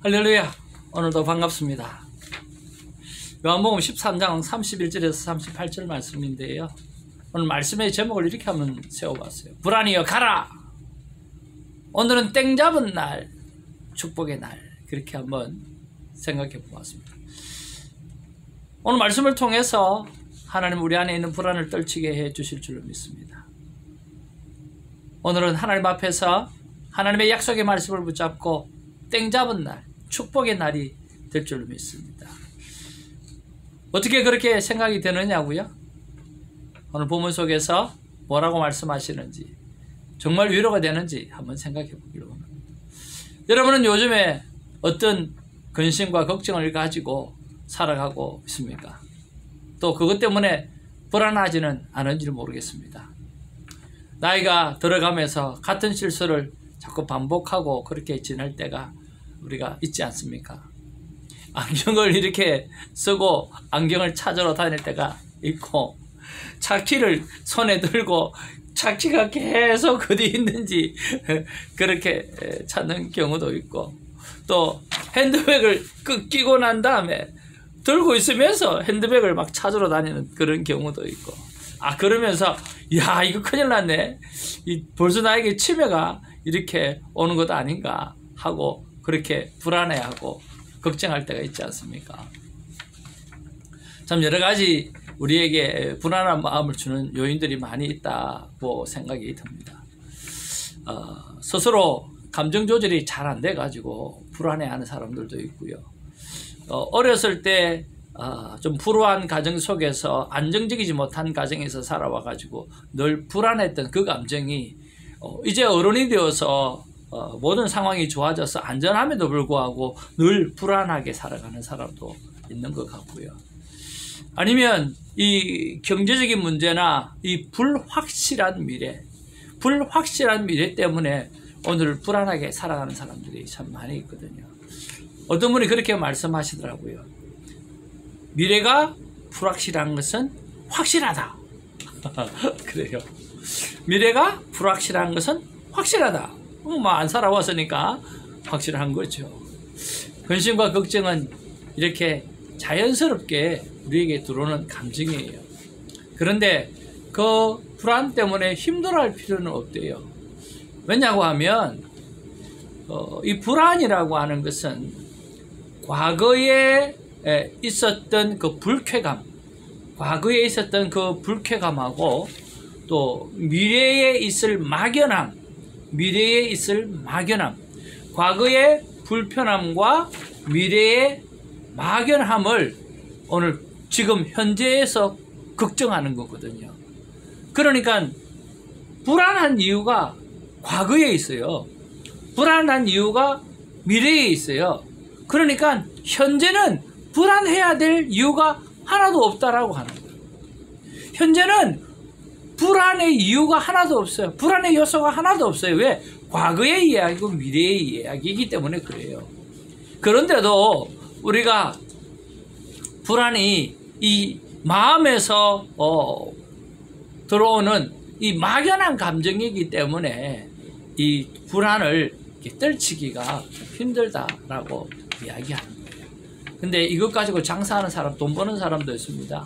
할렐루야. 오늘도 반갑습니다. 요한복음 13장 31절에서 38절 말씀인데요. 오늘 말씀의 제목을 이렇게 한번 세워봤어요. 불안이여 가라. 오늘은 땡 잡은 날, 축복의 날. 그렇게 한번 생각해 보았습니다. 오늘 말씀을 통해서 하나님 우리 안에 있는 불안을 떨치게 해 주실 줄로 믿습니다. 오늘은 하나님 앞에서 하나님의 약속의 말씀을 붙잡고 땡 잡은 날, 축복의 날이 될 줄로 믿습니다. 어떻게 그렇게 생각이 되느냐고요? 오늘 본문 속에서 뭐라고 말씀하시는지, 정말 위로가 되는지 한번 생각해 보기로 합니다. 여러분은 요즘에 어떤 근심과 걱정을 가지고 살아가고 있습니까? 또 그것 때문에 불안하지는 않은지 모르겠습니다. 나이가 들어가면서 같은 실수를 자꾸 반복하고 그렇게 지낼 때가 우리가 있지 않습니까? 안경을 이렇게 쓰고 안경을 찾으러 다닐 때가 있고, 차키를 손에 들고 차키가 계속 어디 있는지 그렇게 찾는 경우도 있고, 또 핸드백을 끼고 난 다음에 들고 있으면서 핸드백을 막 찾으러 다니는 그런 경우도 있고, 그러면서 야, 이거 큰일 났네, 벌써 나에게 치매가 이렇게 오는 것 아닌가 하고 그렇게 불안해하고 걱정할 때가 있지 않습니까? 참 여러 가지 우리에게 불안한 마음을 주는 요인들이 많이 있다고 생각이 듭니다. 스스로 감정 조절이 잘 안 돼가지고 불안해하는 사람들도 있고요. 어렸을 때 좀 불우한 가정 속에서 안정적이지 못한 가정에서 살아와가지고 늘 불안했던 그 감정이 이제 어른이 되어서 모든 상황이 좋아져서 안전함에도 불구하고 늘 불안하게 살아가는 사람도 있는 것 같고요. 아니면 이 경제적인 문제나 이 불확실한 미래 때문에 오늘 불안하게 살아가는 사람들이 참 많이 있거든요. 어떤 분이 그렇게 말씀하시더라고요. 미래가 불확실한 것은 확실하다. 그래요. 미래가 불확실한 것은 확실하다. 안 살아왔으니까 확실한 거죠. 근심과 걱정은 이렇게 자연스럽게 우리에게 들어오는 감정이에요. 그런데 그 불안 때문에 힘들어할 필요는 없대요. 왜냐고 하면 이 불안이라고 하는 것은 과거에 있었던 그 불쾌감하고 또 미래에 있을 막연함, 과거의 불편함과 미래의 막연함을 오늘 지금 현재에서 걱정하는 거거든요. 그러니까 불안한 이유가 과거에 있어요. 불안한 이유가 미래에 있어요. 그러니까 현재는 불안해야 될 이유가 하나도 없다라고 하는 거예요. 현재는 불안의 이유가 하나도 없어요. 불안의 요소가 하나도 없어요. 왜? 과거의 이야기고 미래의 이야기이기 때문에 그래요. 그런데도 우리가 불안이 이 마음에서 들어오는 이 막연한 감정이기 때문에 이 불안을 떨치기가 힘들다라고 이야기하는 거예요. 근데 이것 가지고 장사하는 사람, 돈 버는 사람도 있습니다.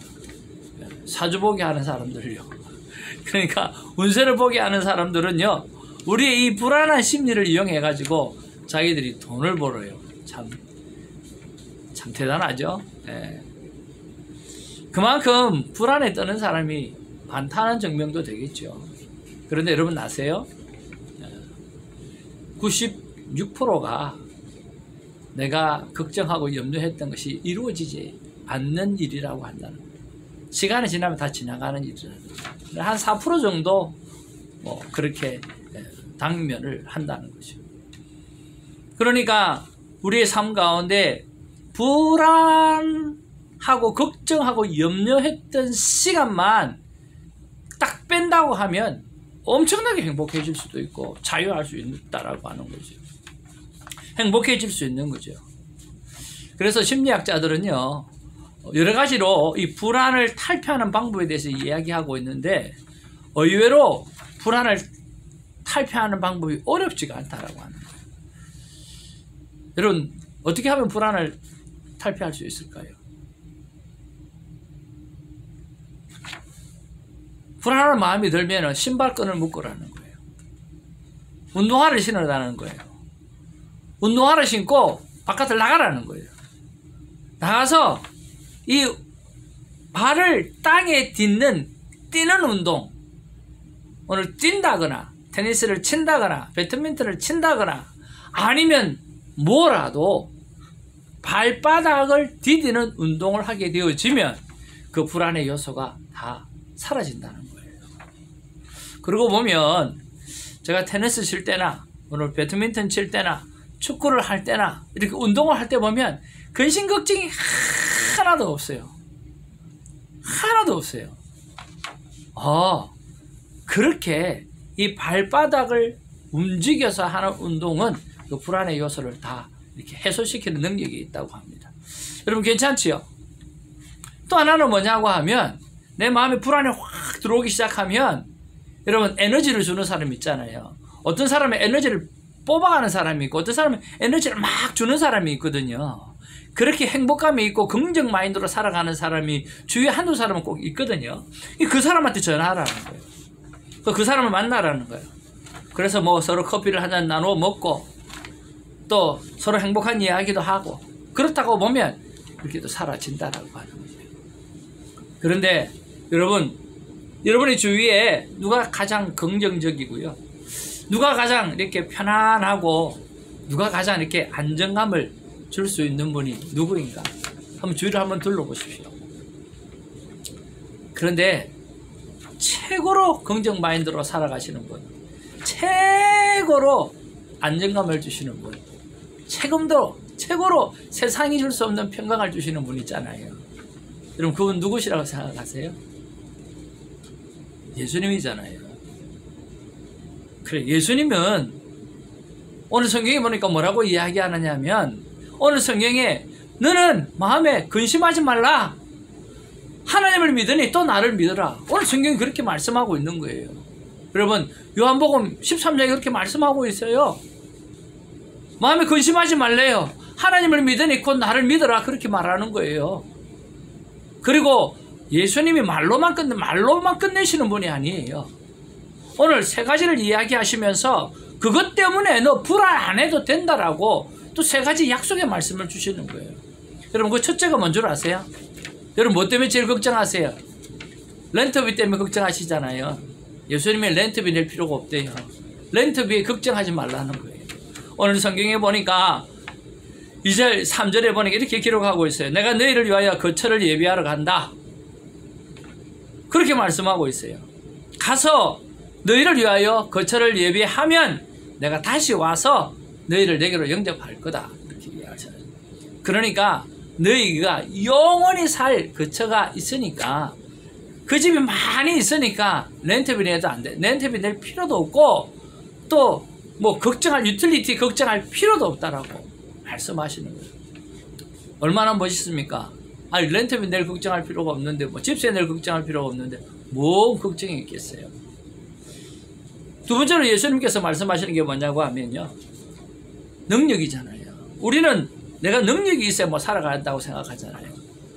사주보기 하는 사람들요. 그러니까 운세를 보게 하는 사람들은요, 우리의 이 불안한 심리를 이용해 가지고 자기들이 돈을 벌어요. 참 대단하죠. 네. 그만큼 불안에 떠는 사람이 많다는 증명도 되겠죠. 그런데 여러분 아세요? 96%가 내가 걱정하고 염려했던 것이 이루어지지 않는 일이라고 한다는 거예요. 시간이 지나면 다 지나가는 일이라는 거예요. 한 4% 정도 그렇게 당면을 한다는 거죠. 그러니까 우리의 삶 가운데 불안하고 걱정하고 염려했던 시간만 딱 뺀다고 하면 엄청나게 행복해질 수도 있고 자유할 수 있다라고 하는 거죠. 행복해질 수 있는 거죠. 그래서 심리학자들은요, 여러 가지로 이 불안을 탈피하는 방법에 대해서 이야기하고 있는데, 의외로 불안을 탈피하는 방법이 어렵지가 않다라고 하는 거예요. 여러분, 어떻게 하면 불안을 탈피할 수 있을까요? 불안한 마음이 들면 신발끈을 묶으라는 거예요. 운동화를 신으라는 거예요. 운동화를 신고 바깥을 나가라는 거예요. 나가서 이 발을 땅에 뛰는 운동, 오늘 뛴다거나 테니스를 친다거나 배드민턴을 친다거나 아니면 뭐라도 발바닥을 디디는 운동을 하게 되어지면 그 불안의 요소가 다 사라진다는 거예요. 그러고 보면 제가 테니스 칠 때나 오늘 배드민턴 칠 때나 축구를 할 때나 이렇게 운동을 할 때 보면 근심 걱정이 하나도 없어요. 하나도 없어요. 그렇게 이 발바닥을 움직여서 하는 운동은 그 불안의 요소를 다 이렇게 해소시키는 능력이 있다고 합니다. 여러분 괜찮지요? 또 하나는 뭐냐고 하면 내 마음에 불안이 확 들어오기 시작하면 여러분 에너지를 주는 사람이 있잖아요. 어떤 사람은 에너지를 뽑아가는 사람이 있고 어떤 사람은 에너지를 막 주는 사람이 있거든요. 그렇게 행복감이 있고 긍정 마인드로 살아가는 사람이 주위에 한두 사람은 꼭 있거든요. 그 사람한테 전화하라는 거예요. 그 사람을 만나라는 거예요. 그래서 뭐 서로 커피를 한잔 나누어 먹고 또 서로 행복한 이야기도 하고 그렇다고 보면 이렇게 또 사라진다라고 하는 거예요. 그런데 여러분의 주위에 누가 가장 긍정적이고요, 누가 가장 이렇게 편안하고 누가 가장 이렇게 안정감을 줄 수 있는 분이 누구인가? 한번 주위를 한번 둘러보십시오. 그런데 최고로 긍정 마인드로 살아가시는 분, 최고로 안정감을 주시는 분, 최고로 세상이 줄 수 없는 평강을 주시는 분 있잖아요. 여러분 그분 누구시라고 생각하세요? 예수님이잖아요. 그래, 예수님은 오늘 성경에 보니까 뭐라고 이야기하느냐면 오늘 성경에 너는 마음에 근심하지 말라. 하나님을 믿으니 또 나를 믿어라. 오늘 성경이 그렇게 말씀하고 있는 거예요. 여러분 요한복음 13장에 그렇게 말씀하고 있어요. 마음에 근심하지 말래요. 하나님을 믿으니 곧 나를 믿어라. 그렇게 말하는 거예요. 그리고 예수님이 말로만 끝내시는 분이 아니에요. 오늘 세 가지를 이야기하시면서 그것 때문에 너 불안 안 해도 된다라고 또 세 가지 약속의 말씀을 주시는 거예요. 여러분 그 첫째가 뭔 줄 아세요? 여러분 뭐 때문에 제일 걱정하세요? 렌트비 때문에 걱정하시잖아요. 예수님이 렌트비 낼 필요가 없대요. 렌트비에 걱정하지 말라는 거예요. 오늘 성경에 보니까 2절 3절에 보니까 이렇게 기록하고 있어요. 내가 너희를 위하여 거처를 예비하러 간다. 그렇게 말씀하고 있어요. 가서 너희를 위하여 거처를 예비하면 내가 다시 와서 너희를 내게로 영접할 거다. 이렇게 이야기하잖아요. 그러니까 너희가 영원히 살 거처가 있으니까 그 집이 많이 있으니까 렌트비 내도 안 돼. 렌트비 낼 필요도 없고 또 뭐 유틸리티 걱정할 필요도 없다라고 말씀하시는 거예요. 얼마나 멋있습니까? 아니 렌트비 낼 걱정할 필요가 없는데 뭐 집세 낼 걱정할 필요가 없는데 뭐 걱정이 있겠어요. 두 번째로 예수님께서 말씀하시는 게 뭐냐고 하면요, 능력이잖아요. 우리는 내가 능력이 있어야 뭐 살아간다고 생각하잖아요.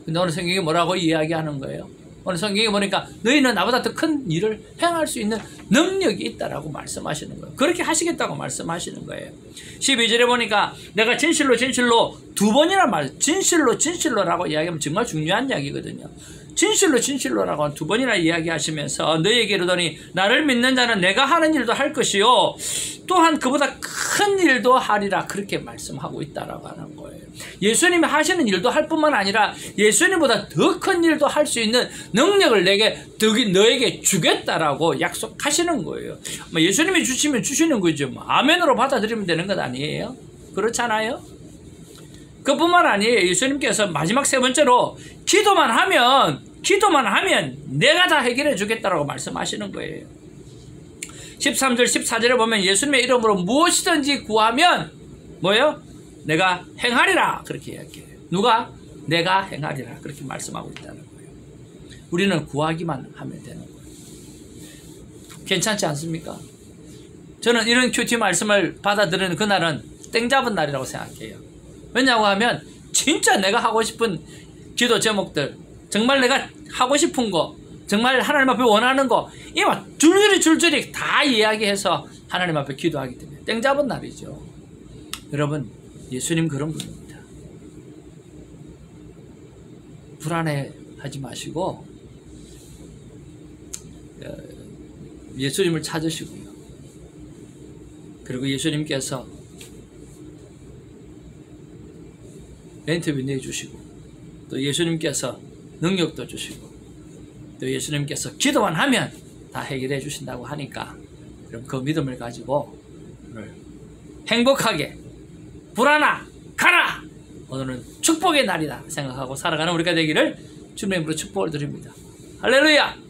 근데 오늘 성경이 뭐라고 이야기하는 거예요? 오늘 성경에 보니까 너희는 나보다 더 큰 일을 행할 수 있는 능력이 있다라고 말씀하시는 거예요. 그렇게 하시겠다고 말씀하시는 거예요. 12절에 보니까 내가 진실로 두 번이나 진실로라고 이야기하면 정말 중요한 이야기거든요. 진실로라고 두 번이나 이야기하시면서 너희에게 이르더니 나를 믿는 자는 내가 하는 일도 할 것이요 또한 그보다 큰 일도 하리라. 그렇게 말씀하고 있다라고 하는 거예요. 예수님이 하시는 일도 할 뿐만 아니라 예수님보다 더 큰 일도 할 수 있는 능력을 너에게 주겠다라고 약속하시는 거예요. 뭐 예수님이 주시면 주시는 거죠. 뭐 아멘으로 받아들이면 되는 것 아니에요? 그렇잖아요? 그뿐만 아니에요. 예수님께서 마지막 세 번째로 기도만 하면 내가 다 해결해 주겠다라고 말씀하시는 거예요. 13절 14절에 보면 예수님의 이름으로 무엇이든지 구하면 뭐예요? 내가 행하리라. 그렇게 이야기해요. 누가? 내가 행하리라. 그렇게 말씀하고 있다는 거예요. 우리는 구하기만 하면 되는 거예요. 괜찮지 않습니까? 저는 이런 큐티 말씀을 받아들이는 그날은 땡 잡은 날이라고 생각해요. 왜냐고 하면 진짜 내가 하고 싶은 기도 제목들, 정말 내가 하고 싶은 거, 정말 하나님 앞에 원하는 거, 이만 줄줄이 다 이야기해서 하나님 앞에 기도하기 때문에 땡 잡은 날이죠. 여러분, 예수님 그런 분입니다. 불안해하지 마시고 예수님을 찾으시고요. 그리고 예수님께서 멘트비 내주시고, 또 예수님께서 능력도 주시고, 또 예수님께서 기도만 하면 다 해결해 주신다고 하니까, 그럼 그 믿음을 가지고 행복하게 불안아 가라! 오늘은 축복의 날이다 생각하고 살아가는 우리가 되기를 주님의 이름으로 축복을 드립니다. 할렐루야!